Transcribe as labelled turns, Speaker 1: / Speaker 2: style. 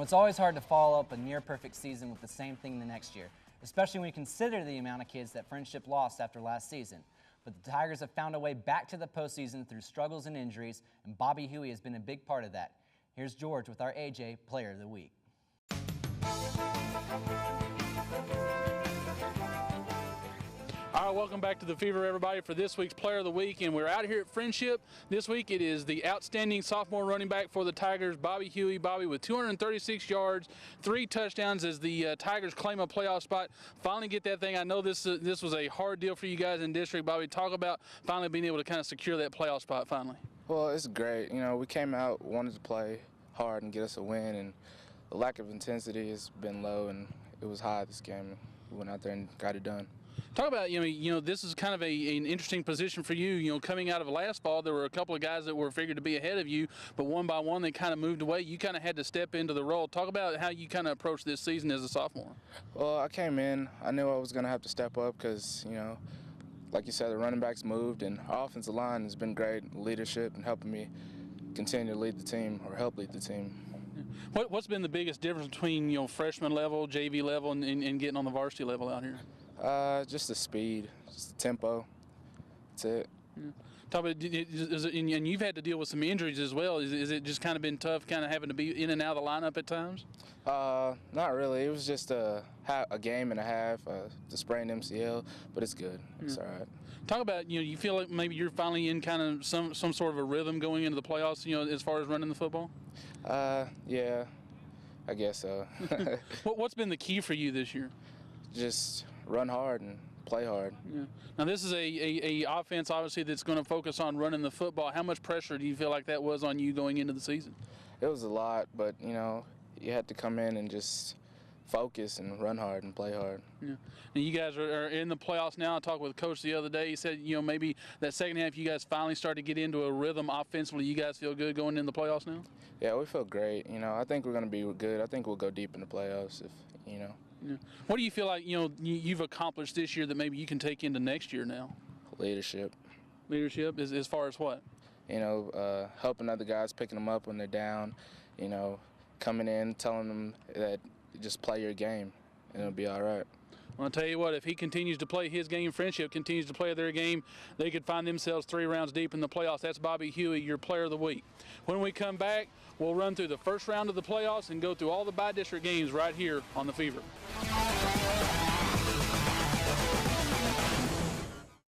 Speaker 1: Well, it's always hard to follow up a near-perfect season with the same thing the next year, especially when you consider the amount of kids that Friendship lost after last season. But the Tigers have found a way back to the postseason through struggles and injuries, and Bobby Huey has been a big part of that. Here's George with our AJ Player of the Week.
Speaker 2: All right, welcome back to the Fever, everybody, for this week's Player of the Week. And we're out here at Friendship. This week it is the outstanding sophomore running back for the Tigers, Bobby Huey. Bobby with 236 yards, 3 touchdowns as the Tigers claim a playoff spot. Finally get that thing. I know this was a hard deal for you guys in district. Bobby, talk about finally being able to kind of secure that playoff spot finally.
Speaker 3: Well, it's great. You know, we came out, wanted to play hard and get us a win, and the lack of intensity has been low, and it was high this game. We went out there and got it done.
Speaker 2: Talk about, this is kind of an interesting position for you. Coming out of last fall, there were a couple of guys that were figured to be ahead of you, but one by one they kind of moved away. You kind of had to step into the role. Talk about how you kind of approached this season as a sophomore.
Speaker 3: Well, I came in, I knew I was going to have to step up because, like you said, the running backs moved, and our offensive line has been great leadership and helping me continue to lead the team or help lead the team.
Speaker 2: What's been the biggest difference between, freshman level, JV level, and getting on the varsity level out here?
Speaker 3: Just the speed, just the tempo. That's it.
Speaker 2: Yeah. Talk about, and you've had to deal with some injuries as well. Is it just kind of been tough, kind of having to be in and out of the lineup at times?
Speaker 3: Not really. It was just a game and a half, the sprained MCL, but it's good. It's all right.
Speaker 2: Talk about, you feel like maybe you're finally in kind of some sort of a rhythm going into the playoffs, as far as running the football?
Speaker 3: Yeah, I guess so.
Speaker 2: What's been the key for you this year?
Speaker 3: Just run hard and play hard.
Speaker 2: Yeah. Now this is a offense obviously that's going to focus on running the football. How much pressure do you feel like that was on you going into the season?
Speaker 3: It was a lot, but you had to come in and just focus and run hard and play hard.
Speaker 2: Yeah. Now you guys are in the playoffs now. I talked with Coach the other day. He said, maybe that second half you guys finally started to get into a rhythm offensively. You guys feel good going in the playoffs now?
Speaker 3: Yeah, we feel great. I think we're going to be good. I think we'll go deep in the playoffs if.
Speaker 2: Yeah. What do you feel like you've accomplished this year that maybe you can take into next year now?
Speaker 3: Leadership.
Speaker 2: Leadership as far as what?
Speaker 3: Helping other guys, picking them up when they're down. Coming in, telling them that just play your game, and it'll be all right.
Speaker 2: Well, I'll tell you what, if he continues to play his game, Friendship continues to play their game, they could find themselves 3 rounds deep in the playoffs. That's Bobby Huey, your Player of the Week. When we come back, we'll run through the first round of the playoffs and go through all the by-district games right here on the Fever.